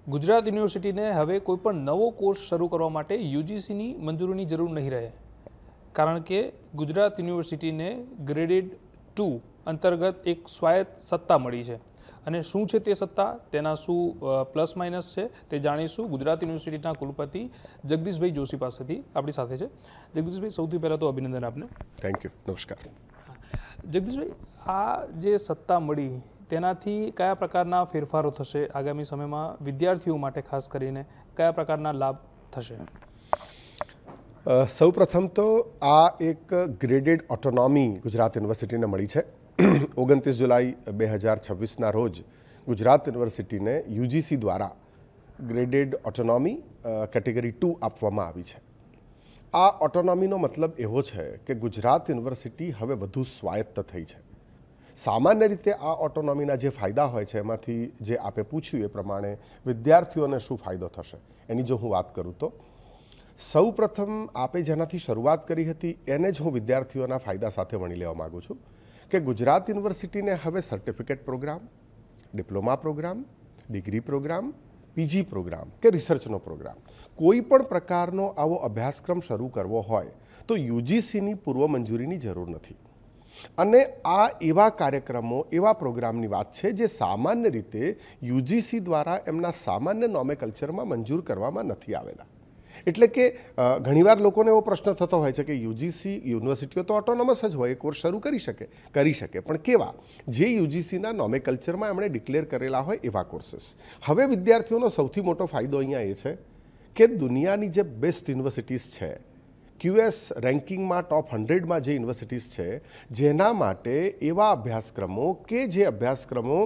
ગુજરાત યુનિવર્સિટીને હવે કોઈપણ નવો કોર્સ શરૂ કરવા માટે યુજીસીની મંજૂરીની જરૂર નહીં રહે, કારણ કે ગુજરાત યુનિવર્સિટીને ગ્રેડેડ 2 અંતર્ગત એક સ્વાયત્ત સત્તા મળી છે. અને શું છે તે સત્તા, તેના શું પ્લસ માઇનસ છે તે જાણીશું ગુજરાત યુનિવર્સિટીના કુલપતિ જગદીશભાઈ જોશી પાસેથી. આપણી સાથે છે જગદીશભાઈ. સૌથી પહેલાં તો અભિનંદન આપને. Thank you. નમસ્કાર. જગદીશભાઈ, આ જે સત્તા મળી તેનાથી કયા પ્રકારના ફેરફારો થશે આગામી સમયમાં, વિદ્યાર્થીઓ માટે ખાસ કરીને કયા પ્રકારના લાભ થશે? સૌપ્રથમ તો આ એક ગ્રેડેડ ઓટોનોમી ગુજરાત યુનિવર્સિટીને મળી છે. 29 જુલાઈ 2026ના રોજ ગુજરાત યુનિવર્સિટીને યુજીસી દ્વારા ગ્રેડેડ ઓટોનોમી કેટેગરી 2 આપવામાં આવી છે. આ ઓટોનોમીનો મતલબ એવો છે કે ગુજરાત યુનિવર્સિટી હવે વધુ સ્વાયત્ત થઈ છે. સામાન્ય રીતે આ ઓટોનોમીના જે ફાયદા હોય છે એમાંથી જે આપે પૂછ્યું એ પ્રમાણે વિદ્યાર્થીઓને શું ફાયદો થશે એની જો હું વાત કરું તો સૌ પ્રથમ આપે જેનાથી શરૂઆત કરી હતી એને જ હું વિદ્યાર્થીઓના ફાયદા સાથે વણી લેવા માગું છું કે ગુજરાત યુનિવર્સિટીને હવે certificate program, diploma program, degree program, PG program કે રિસર્ચનો પ્રોગ્રામ, કોઈ પણ પ્રકારનો આવો અભ્યાસક્રમ શરૂ કરવો હોય તો યુજીસીની પૂર્વ મંજૂરીની જરૂર નથી. અને આ એવા કાર્યક્રમો, એવા પ્રોગ્રામની વાત છે જે સામાન્ય રીતે યુજીસી દ્વારા એમના સામાન્ય નોમેકલ્ચરમાં મંજૂર કરવામાં નથી આવેલા. એટલે કે ઘણીવાર લોકોને એવો પ્રશ્ન થતો હોય છે કે યુજીસી યુનિવર્સિટીઓ તો ઓટોનોમસ જ હોય, એ કોર્સ શરૂ કરી શકે, પણ કેવા? જે યુજીસીના નોમેકલ્ચરમાં એમણે ડિક્લેર કરેલા હોય એવા કોર્સીસ. હવે વિદ્યાર્થીઓનો સૌથી મોટો ફાયદો અહીંયા એ છે કે દુનિયાની જે બેસ્ટ યુનિવર્સિટીઝ છે, QS રેન્કિંગમાં ટોપ 100માં જે યુનિવર્સિટીઝ છે, જેના માટે એવા અભ્યાસક્રમો કે જે અભ્યાસક્રમો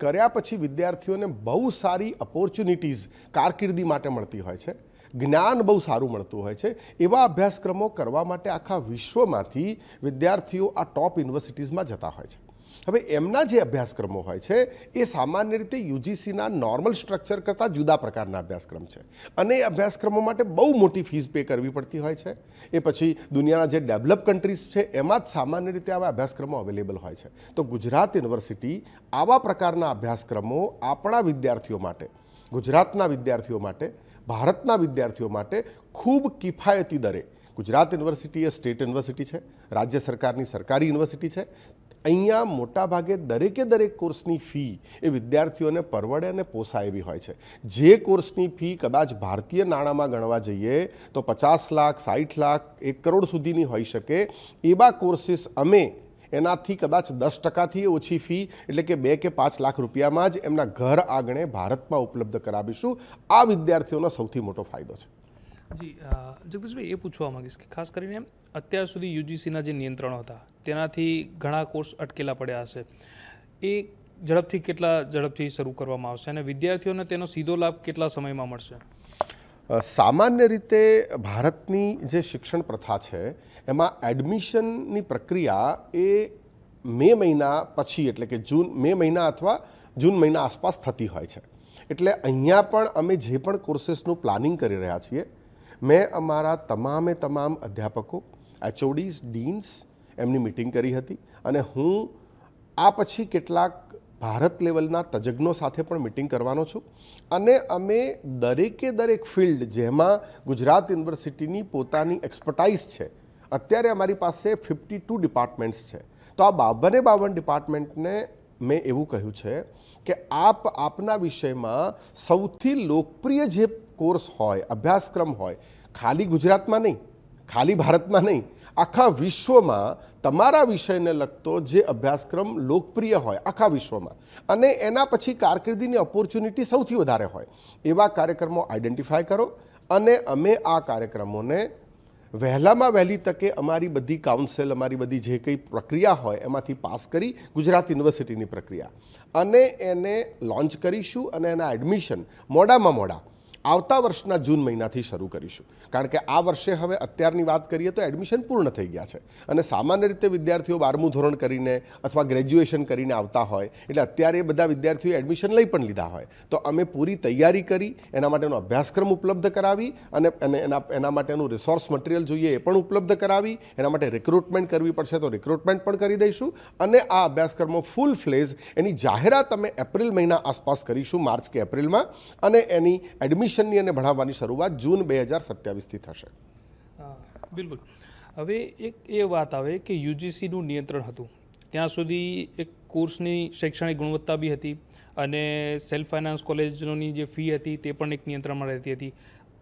કર્યા પછી વિદ્યાર્થીઓને બહુ સારી ઓપોર્ચ્યુનિટીઝ કારકિર્દી માટે મળતી હોય છે, જ્ઞાન બહુ સારું મળતું હોય છે, એવા અભ્યાસક્રમો કરવા માટે આખા વિશ્વમાંથી વિદ્યાર્થીઓ આ ટોપ યુનિવર્સિટીઝમાં જતા હોય છે. હવે એમના જે અભ્યાસક્રમો હોય છે એ સામાન્ય રીતે યુજીસીના નોર્મલ સ્ટ્રક્ચર કરતાં જુદા પ્રકારના અભ્યાસક્રમ છે અને એ અભ્યાસક્રમો માટે બહુ મોટી ફીસ પે કરવી પડતી હોય છે. એ પછી દુનિયાના જે ડેવલપ કન્ટ્રીઝ છે એમાં જ સામાન્ય રીતે આવા અભ્યાસક્રમો અવેલેબલ હોય છે. તો ગુજરાત યુનિવર્સિટી આવા પ્રકારના અભ્યાસક્રમો આપણા વિદ્યાર્થીઓ માટે, ગુજરાતના વિદ્યાર્થીઓ માટે, ભારતના વિદ્યાર્થીઓ માટે ખૂબ કિફાયતી દરે, ગુજરાત યુનિવર્સિટી એ સ્ટેટ યુનિવર્સિટી છે, રાજ્ય સરકારની સરકારી યુનિવર્સિટી છે, અહીંયા મોટાભાગે દરેક કોર્સની ફી એ વિદ્યાર્થીઓને પરવડે અને પોસાય એવી હોય છે. જે કોર્સની ફી કદાચ ભારતીય નાણાંમાં ગણવા જઈએ તો 50 લાખ, 60 લાખ, 1 કરોડ સુધીની હોઈ શકે, એવા કોર્સીસ અમે એનાથી કદાચ 10%થી ઓછી ફી એટલે કે 2 કે 5 લાખ રૂપિયામાં જ એમના ઘર આંગણે ભારતમાં ઉપલબ્ધ કરાવીશું. આ વિદ્યાર્થીઓનો સૌથી મોટો ફાયદો છે. જી જગદીશભાઈ, એ પૂછવા માંગીશ કે ખાસ કરીને અત્યાર સુધી યુજીસીના જે નિયંત્રણો હતા તેનાથી ઘણા કોર્સ અટકેલા પડ્યા હશે, એ કેટલા ઝડપથી શરૂ કરવામાં આવશે અને વિદ્યાર્થીઓને તેનો સીધો લાભ કેટલા સમયમાં મળશે? સામાન્ય રીતે ભારતની જે શિક્ષણ પ્રથા છે એમાં એડમિશનની પ્રક્રિયા એ મે મહિના પછી એટલે કે મે મહિના અથવા જૂન મહિના આસપાસ થતી હોય છે. એટલે અહીંયા પણ અમે જે પણ કોર્સીસનું પ્લાનિંગ કરી રહ્યા છીએ, મેં અમારા તમામ અધ્યાપકો, HODs, ડીન્સ એમની મિટિંગ કરી હતી અને હું આ પછી કેટલાક ભારત લેવલના તજજ્ઞો સાથે પણ મિટિંગ કરવાનો છું અને અમે દરેક ફિલ્ડ જેમાં ગુજરાત યુનિવર્સિટીની પોતાની એક્સપર્ટાઇઝ છે, અત્યારે અમારી પાસે 52 ડિપાર્ટમેન્ટ્સ છે, તો આ 52 ડિપાર્ટમેન્ટને મેં એવું કહ્યું છે કે આપના વિષયમાં સૌથી લોકપ્રિય જે કોર્સ હોય, અભ્યાસક્રમ હોય, ખાલી ગુજરાતમાં નહીં, ખાલી ભારતમાં નહીં, આખા વિશ્વમાં તમારા વિષયને લગતો જે અભ્યાસક્રમ લોકપ્રિય હોય આખા વિશ્વમાં અને એના પછી કારકિર્દીની ઓપોર્ચ્યુનિટી સૌથી વધારે હોય એવા કાર્યક્રમો આઈડેન્ટિફાય કરો અને અમે આ કાર્યક્રમોને વહેલામાં વહેલી તકે અમારી બધી કાઉન્સિલ, અમારી બધી જે કંઈ પ્રક્રિયા હોય એમાંથી પાસ કરી ગુજરાત યુનિવર્સિટીની પ્રક્રિયા અને એને લોન્ચ કરીશું અને એના એડમિશન મોડામાં મોડા આવતા વર્ષના જૂન મહિનાથી શરૂ કરીશું, કારણ કે આ વર્ષે હવે અત્યારની વાત કરીએ તો એડમિશન પૂર્ણ થઈ ગયા છે અને સામાન્ય રીતે વિદ્યાર્થીઓ 12મું ધોરણ કરીને અથવા ગ્રેજ્યુએશન કરીને આવતા હોય એટલે અત્યારે એ બધા વિદ્યાર્થીઓ એડમિશન લઈ પણ લીધા હોય તો અમે પૂરી તૈયારી કરી એના માટેનો અભ્યાસક્રમ ઉપલબ્ધ કરાવી અને એના માટેનું રિસોર્સ મટીરિયલ જોઈએ એ પણ ઉપલબ્ધ કરાવી, એના માટે રિક્રુટમેન્ટ કરવી પડશે તો રિક્રુટમેન્ટ પણ કરી દઈશું અને આ અભ્યાસક્રમો ફૂલ ફ્લેજ એની જાહેરાત અમે એપ્રિલ મહિના આસપાસ કરીશું, માર્ચ કે એપ્રિલમાં, અને એની એડમિશનની અને ભણાવવાની શરૂઆત જૂન 2027થી થશે. બિલકુલ. હવે એક એ વાત આવે કે યુજીસીનું નિયંત્રણ હતું ત્યાં સુધી એક કોર્સની શૈક્ષણિક ગુણવત્તા બી હતી અને સેલ્ફ ફાઇનાન્સ કોલેજોની જે ફી હતી તે પણ એક નિયંત્રણમાં રહેતી હતી.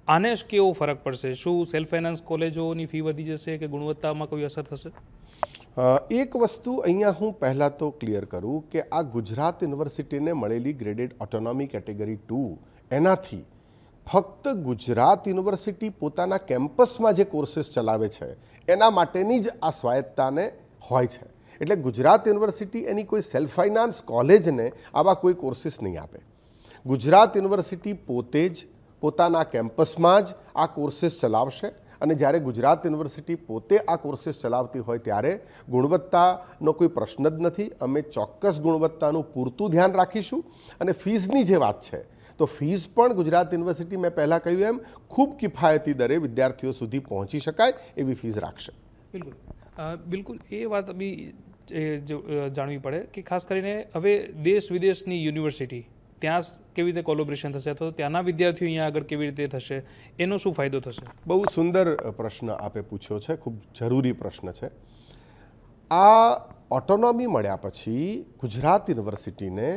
આને કેવો ફરક પડશે? શું સેલ્ફ ફાઇનાન્સ કોલેજોની ફી વધી જશે કે ગુણવત્તામાં કોઈ અસર થશે? એક વસ્તુ અહીંયા હું પહેલાં તો ક્લિયર કરું કે આ ગુજરાત યુનિવર્સિટીને મળેલી ગ્રેડેડ ઓટોનોમી કેટેગરી 2 એનાથી ફક્ત ગુજરાત યુનિવર્સિટી પોતાના કેમ્પસમાં જે કોર્સીસ ચલાવે છે એના માટેની જ આ સ્વાયત્તાને હોય છે. એટલે ગુજરાત યુનિવર્સિટી એની કોઈ સેલ્ફ ફાઇનાન્સ કોલેજને આવા કોઈ કોર્સીસ નહીં આપે. ગુજરાત યુનિવર્સિટી પોતે જ પોતાના કેમ્પસમાં જ આ કોર્સીસ ચલાવશે અને જ્યારે ગુજરાત યુનિવર્સિટી પોતે આ કોર્સીસ ચલાવતી હોય ત્યારે ગુણવત્તાનો કોઈ પ્રશ્ન જ નથી. અમે ચોક્કસ ગુણવત્તાનું પૂરતું ધ્યાન રાખીશું અને ફીસની જે વાત છે તો ફીસ પણ ગુજરાત યુનિવર્સિટી મેં પહેલાં કહ્યું એમ ખૂબ કિફાયતી દરે વિદ્યાર્થીઓ સુધી પહોંચી શકાય એવી ફીસ રાખશે. બિલકુલ બિલકુલ એ વાત બી જાણવી પડે કે ખાસ કરીને હવે દેશ વિદેશની યુનિવર્સિટી ત્યાં કેવી રીતે કોલોબરેશન થશે તો ત્યાંના વિદ્યાર્થીઓ અહીંયા આગળ કેવી રીતે થશે, એનો શું ફાયદો થશે? બહુ સુંદર પ્રશ્ન આપે પૂછ્યો છે, ખૂબ જરૂરી પ્રશ્ન છે. આ ઓટોનોમી મળ્યા પછી ગુજરાત યુનિવર્સિટીને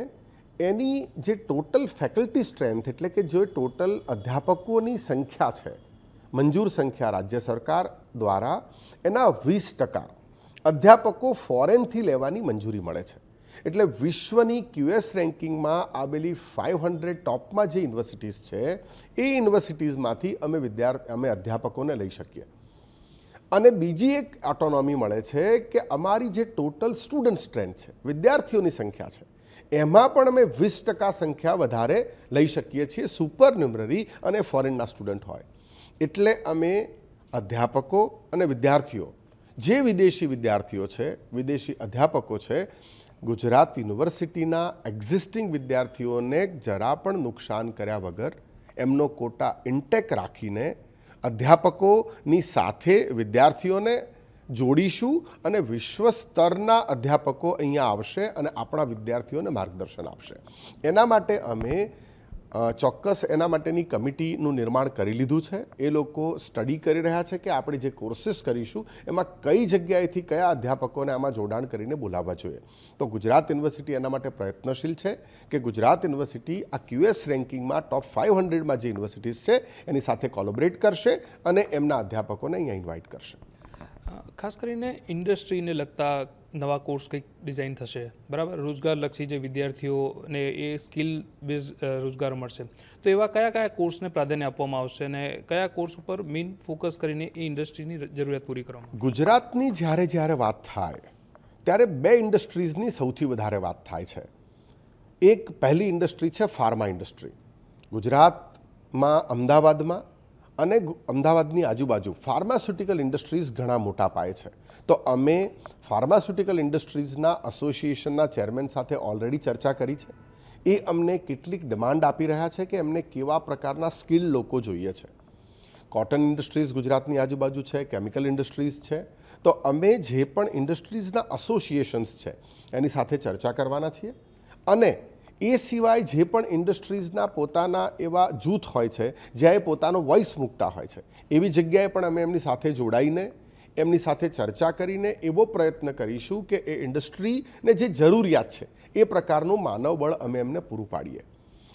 એની જે ટોટલ ફેકલ્ટી સ્ટ્રેન્થ એટલે કે જે ટોટલ અધ્યાપકોની સંખ્યા છે, મંજૂર સંખ્યા રાજ્ય સરકાર દ્વારા, એના 20% અધ્યાપકો ફોરેનથી લેવાની મંજૂરી મળે છે. એટલે વિશ્વની QS રેન્કિંગમાં આવેલી 500 ટોપમાં જે યુનિવર્સિટીઝ છે એ યુનિવર્સિટીઝમાંથી અમે અધ્યાપકોને લઈ શકીએ. અને બીજી એક ઓટોનોમી મળે છે કે અમારી જે ટોટલ સ્ટુડન્ટ સ્ટ્રેન્થ છે, વિદ્યાર્થીઓની સંખ્યા છે, એમાં પણ અમે 20% સંખ્યા વધારે લઈ શકીએ છીએ, સુપર ન્યુમરરી અને ફોરેનના સ્ટુડન્ટ હોય. એટલે અમે અધ્યાપકો અને વિદ્યાર્થીઓ, જે વિદેશી વિદ્યાર્થીઓ છે, વિદેશી અધ્યાપકો છે, ગુજરાત યુનિવર્સિટીના એક્ઝિસ્ટિંગ વિદ્યાર્થીઓને જરા પણ નુકસાન કર્યા વગર એમનો કોટા ઇન્ટેક રાખીને અધ્યાપકોની સાથે વિદ્યાર્થીઓને જોડીશું અને વિશ્વ સ્તરના અધ્યાપકો અહીંયા આવશે અને આપણા વિદ્યાર્થીઓને માર્ગદર્શન આપશે. એના માટે અમે ચોક્કસ એના માટેની કમિટીનું નિર્માણ કરી લીધું છે. એ લોકો સ્ટડી કરી રહ્યા છે કે આપણે જે કોર્સીસ કરીશું એમાં કઈ જગ્યાએથી કયા અધ્યાપકોને આમાં જોડાણ કરીને બોલાવવા જોઈએ. તો ગુજરાત યુનિવર્સિટી એના માટે પ્રયત્નશીલ છે કે ગુજરાત યુનિવર્સિટી આ QS રેન્કિંગમાં ટોપ 500માં જે યુનિવર્સિટીઝ છે એની સાથે કોલોબરેટ કરશે અને એમના અધ્યાપકોને અહીંયા ઇન્વાઇટ કરશે. ખાસ કરીને ઇન્ડસ્ટ્રીને લગતા નવા કોર્સ કંઈક ડિઝાઇન થશે, બરાબર? રોજગારલક્ષી જે વિદ્યાર્થીઓને એ સ્કિલ બેઝ રોજગાર મળશે, તો એવા કયા કયા કોર્સને પ્રાધાન્ય આપવામાં આવશે અને કયા કોર્સ ઉપર મેઇન ફોકસ કરીને એ ઇન્ડસ્ટ્રીની જરૂરિયાત પૂરી કરવામાં? ગુજરાતની જ્યારે વાત થાય ત્યારે 2 ઇન્ડસ્ટ્રીઝની સૌથી વધારે વાત થાય છે. એક પહેલી ઇન્ડસ્ટ્રી છે ફાર્મા ઇન્ડસ્ટ્રી. ગુજરાતમાં અમદાવાદમાં અને અમદાવાદની આજુબાજુ ફાર્માસ્યુટિકલ ઇન્ડસ્ટ્રીઝ ઘણા મોટા પાયે છે. તો અમે ફાર્માસ્યુટિકલ ઇન્ડસ્ટ્રીઝના એસોસિએશનના ચેરમેન સાથે ઓલરેડી ચર્ચા કરી છે. એ અમને કેટલીક ડિમાન્ડ આપી રહ્યા છે કે એમને કેવા પ્રકારના સ્કિલ લોકો જોઈએ છે. કોટન ઇન્ડસ્ટ્રીઝ ગુજરાતની આજુબાજુ છે, કેમિકલ ઇન્ડસ્ટ્રીઝ છે. તો અમે જે પણ ઇન્ડસ્ટ્રીઝના એસોસિએશન્સ છે એની સાથે ચર્ચા કરવાના છીએ અને એ સિવાય જે પણ ઇન્ડસ્ટ્રીઝના પોતાના એવા જૂથ હોય છે જ્યાં એ પોતાનો વોઇસ મૂકતા હોય છે એવી જગ્યાએ પણ અમે એમની સાથે જોડાઈને એમની સાથે ચર્ચા કરીને એવો પ્રયત્ન કરીશું કે એ ઇન્ડસ્ટ્રીને જે જરૂરિયાત છે એ પ્રકારનું માનવબળ અમે એમને પૂરું પાડીએ.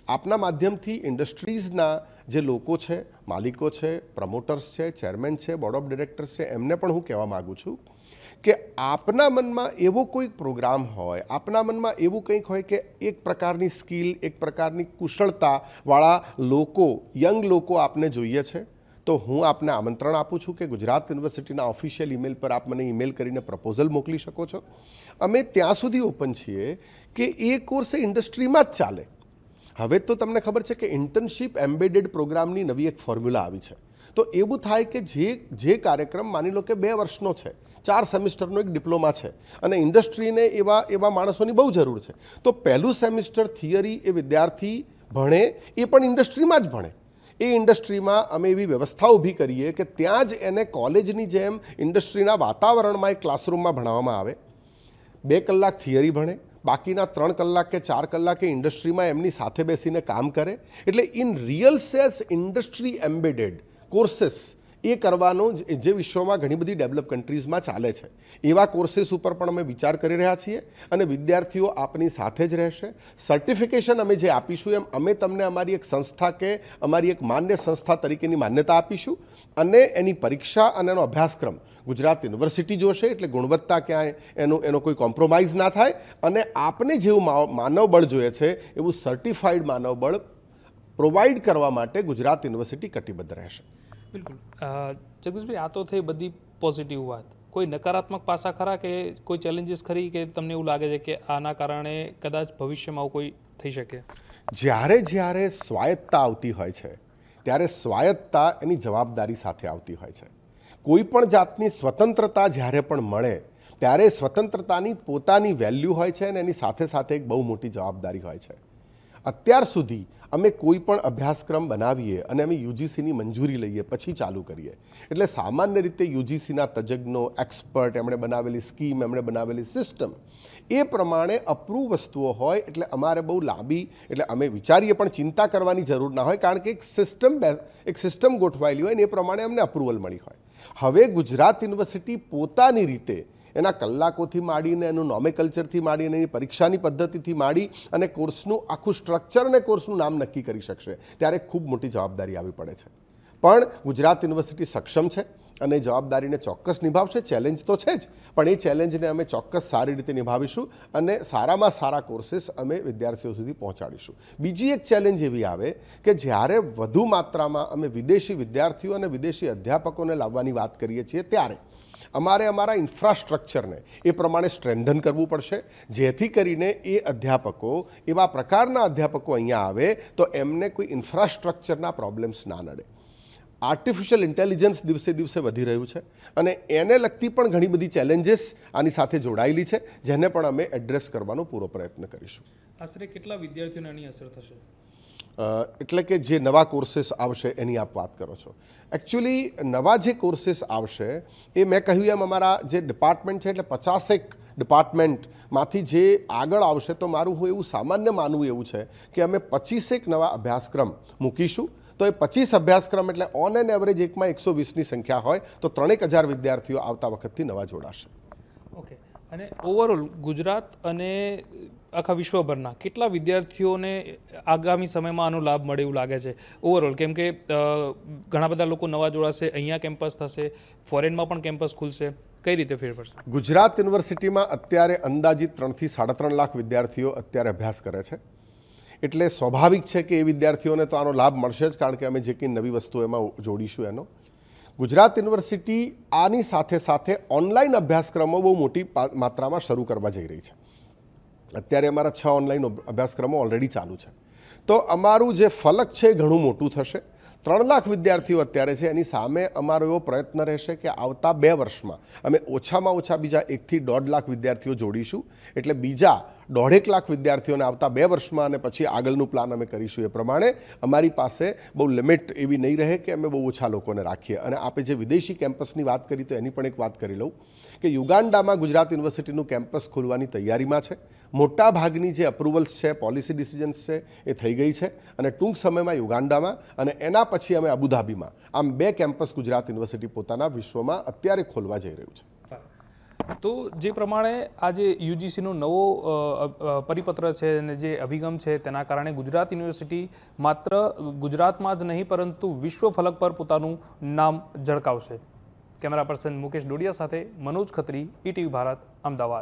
આપના માધ્યમથી ઇન્ડસ્ટ્રીઝના જે લોકો છે, માલિકો છે, પ્રમોટર્સ છે, ચેરમેન છે, બોર્ડ ઓફ ડિરેક્ટર્સ છે, એમને પણ હું કહેવા માગું છું કે આપના મનમાં એવો કોઈ પ્રોગ્રામ હોય, આપના મનમાં એવું કંઈક હોય કે એક પ્રકારની સ્કિલ, એક પ્રકારની કુશળતાવાળા લોકો, યંગ લોકો આપને જોઈએ છે, તો હું આપને આમંત્રણ આપું છું કે ગુજરાત યુનિવર્સિટીના ઓફિશિયલ ઈમેલ પર આપ મને ઈમેલ કરીને પ્રપોઝલ મોકલી શકો છો. અમે ત્યાં સુધી ઓપન છીએ કે એ કોર્સ ઇન્ડસ્ટ્રીમાં જ ચાલે હવે તો તમને ખબર છે કે ઇન્ટર્નશીપ એમ્બેડેડ પ્રોગ્રામની નવી એક ફોર્મ્યુલા આવી છે. તો એવું થાય કે જે કાર્યક્રમ માની લો કે 2 વર્ષનો છે, 4 સેમિસ્ટરનો એક ડિપ્લોમા છે અને ઇન્ડસ્ટ્રીને એવા માણસોની બહુ જરૂર છે, તો પહેલું સેમિસ્ટર થિયરી એ વિદ્યાર્થી ભણે, એ પણ ઇન્ડસ્ટ્રીમાં જ ભણે. એ ઇન્ડસ્ટ્રીમાં અમે એવી વ્યવસ્થા ઊભી કરીએ કે ત્યાં જ એને કોલેજની જેમ ઇન્ડસ્ટ્રીના વાતાવરણમાં એક ક્લાસરૂમમાં ભણાવવામાં આવે. 2 કલાક થિયરી ભણે, બાકીના 3 કલાક કે 4 કલાકે ઇન્ડસ્ટ્રીમાં એમની સાથે બેસીને કામ કરે. એટલે in real sense industry embedded courses એ કરવાનો જે વિશ્વમાં ઘણી બધી ડેવલપ કન્ટ્રીઝમાં ચાલે છે, એવા કોર્सेस ઉપર પણ અમે વિચાર કરી રહ્યા છીએ અને વિદ્યાર્થીઓ આપની સાથે જ રહેશે. સર્ટિફિકેશન અમે જે આપીશું એમ અમે તમને અમારી એક સંસ્થા કે અમારી એક માન્ય સંસ્થા તરીકેની માન્યતા આપીશું અને એની પરીક્ષા અને એનો અભ્યાસક્રમ ગુજરાત યુનિવર્સિટી જોશે. એટલે ગુણવત્તા ક્યાંય એનો કોઈ કોમ્પ્રોમાઇઝ ના થાય અને આપને જેવું માનવબળ જોઈએ છે એવું સર્ટિફાઈડ માનવબળ પ્રોવાઈડ કરવા માટે ગુજરાત યુનિવર્સિટી કટિબદ્ધ રહેશે. બિલકુલ. જગદીશભાઈ, આ તો થઈ બધી પોઝિટિવ વાત. કોઈ નકારાત્મક પાસા ખરા કે કોઈ ચેલેન્જીસ ખરી કે તમને એવું લાગે છે કે આના કારણે કદાચ ભવિષ્યમાં આવું કોઈ થઈ શકે? જ્યારે સ્વાયત્તતા આવતી હોય છે ત્યારે સ્વાયત્તતા એની જવાબદારી સાથે આવતી હોય છે. કોઈ પણ જાતની સ્વતંત્રતા જ્યારે પણ મળે ત્યારે સ્વતંત્રતાની પોતાની વેલ્યુ હોય છે અને એની સાથે સાથે એક બહુ મોટી જવાબદારી હોય છે. અત્યાર સુધી અમે કોઈ પણ અભ્યાસક્રમ બનાવીએ અને અમે યુજીસીની મંજૂરી લઈએ પછી ચાલુ કરીએ. એટલે સામાન્ય રીતે યુજીસીના તજજ્ઞો, એક્સપર્ટ, એમણે બનાવેલી સ્કીમ, એમણે બનાવેલી સિસ્ટમ એ પ્રમાણે અપ્રૂવ વસ્તુઓ હોય એટલે અમારે બહુ લાંબી, એટલે અમે વિચારીએ પણ ચિંતા કરવાની જરૂર ના હોય, કારણ કે એક સિસ્ટમ ગોઠવાયેલી હોય ને એ પ્રમાણે અમને અપ્રુવલ મળી હોય. હવે ગુજરાત યુનિવર્સિટી પોતાની રીતે એના કલાકોથી માંડીને એનું નોમેકલ્ચરથી માંડીને એની પરીક્ષાની પદ્ધતિથી માંડી અને કોર્સનું આખું સ્ટ્રક્ચર અને કોર્સનું નામ નક્કી કરી શકશે. ત્યારે ખૂબ મોટી જવાબદારી આવી પડે છે. પણ ગુજરાત યુનિવર્સિટી સક્ષમ છે અને એ જવાબદારીને ચોક્કસ નિભાવશે. ચેલેન્જ તો છે જ, પણ એ ચેલેન્જને અમે ચોક્કસ સારી રીતે નિભાવીશું અને સારામાં સારા કોર્सेस અમે વિદ્યાર્થીઓ સુધી પહોંચાડીશું. બીજી એક ચેલેન્જ એવી આવે કે જ્યારે વધુ માત્રામાં અમે વિદેશી વિદ્યાર્થીઓ અને વિદેશી અધ્યાપકોને લાવવાની વાત કરીએ છીએ ત્યારે અમારે અમારા ઇન્ફ્રાસ્ટ્રક્ચરને એ પ્રમાણે સ્ટ્રેન્થન કરવું પડશે, જેથી કરીને એ અધ્યાપકો, એવા પ્રકારના અધ્યાપકો અહીંયા આવે તો એમને કોઈ ઇન્ફ્રાસ્ટ્રક્ચરના પ્રોબ્લેમ્સ ના નડે. આર્ટિફિશિયલ ઇન્ટેલિજન્સ દિવસે દિવસે વધી રહ્યું છે અને એને લગતી પણ ઘણી બધી ચેલેન્જીસ આની સાથે જોડાયેલી છે, જેને પણ અમે એડ્રેસ કરવાનો પૂરો પ્રયત્ન કરીશું. આશરે કેટલા વિદ્યાર્થીઓને આની અસર થશે? એટલે કે જે નવા કોર્सेस આવશે એની આપ વાત કરો છો. એકચ્યુઅલી નવા જે કોર્सेस આવશે એ મેં કહ્યું એમ અમારા જે ડિપાર્ટમેન્ટ છે એટલે 50 ડિપાર્ટમેન્ટમાંથી જે આગળ આવશે, તો મારું હું એવું સામાન્ય માનવું એવું છે કે અમે 25 નવા અભ્યાસક્રમ મૂકીશું. તો એ 25 અભ્યાસક્રમ એટલે ઓન એન એવરેજ એકમાં 120ની સંખ્યા હોય તો 3000 વિદ્યાર્થીઓ આવતા વખતથી નવા જોડાશે. ઓકે. અને ઓવરઓલ ગુજરાત અને આખા વિશ્વભરના કેટલા વિદ્યાર્થીઓને આગામી સમયમાં આનો લાભ મળે એવું લાગે છે ઓવરઓલ? કેમ કે ઘણા બધા લોકો નવા જોડાશે, અહીંયા કેમ્પસ થશે, ફોરેનમાં પણ કેમ્પસ ખુલશે, કઈ રીતે ફેર પડશે? ગુજરાત યુનિવર્સિટીમાં અત્યારે અંદાજિત 3 થી 3.5 લાખ વિદ્યાર્થીઓ અત્યારે અભ્યાસ કરે છે. એટલે સ્વાભાવિક છે કે એ વિદ્યાર્થીઓને તો આનો લાભ મળશે જ, કારણ કે અમે જે કંઈ નવી વસ્તુ એમાં જોડીશું એનો. ગુજરાત યુનિવર્સિટી આની સાથે સાથે ઓનલાઈન અભ્યાસક્રમો બહુ મોટી માત્રામાં શરૂ કરવા જઈ રહી છે. અત્યારે અમારા 6 ઓનલાઈન અભ્યાસક્રમો ઓલરેડી ચાલુ છે. તો અમારું જે ફલક છે એ ઘણું મોટું થશે. 3 લાખ વિદ્યાર્થીઓ અત્યારે છે, એની સામે અમારો એવો પ્રયત્ન રહેશે કે આવતા 2 વર્ષમાં અમે ઓછામાં ઓછા બીજા 1 થી 1.5 લાખ વિદ્યાર્થીઓ જોડીશું. એટલે બીજા 1.5 લાખ વિદ્યાર્થીઓને આવતા 2 વર્ષમાં અને પછી આગળનું પ્લાન અમે કરીશું. એ પ્રમાણે અમારી પાસે બહુ લિમિટ એવી નહીં રહે કે અમે બહુ ઓછા લોકોને રાખીએ. અને આપે જે વિદેશી કેમ્પસની વાત કરી તો એની પણ એક વાત કરી લઉં કે યુગાન્ડામાં ગુજરાત યુનિવર્સિટીનું કેમ્પસ ખોલવાની તૈયારીમાં છે. મોટા ભાગની જે અપ્રુવલ્સ છે, પોલિસી ડિસિઝન્સ છે એ થઈ ગઈ છે અને ટૂંક સમયમાં યુગાન્ડામાં અને એના પછી અમે અબુધાબીમાં આમ 2 કેમ્પસ ગુજરાત યુનિવર્સિટી પોતાના વિશ્વમાં અત્યારે ખોલવા જઈ રહ્યું છે. તો જે પ્રમાણે આજે યુજીસીનો નવો પરિપત્ર છે અને જે અભિગમ છે તેના કારણે ગુજરાત યુનિવર્સિટી માત્ર ગુજરાતમાં જ નહીં પરંતુ વિશ્વ ફલક પર પોતાનું નામ ઝળકાવશે. કેમેરા પર્સન મુકેશ ડોડિયા સાથે મનોજ ખત્રી, ETV ભારત, અમદાવાદ.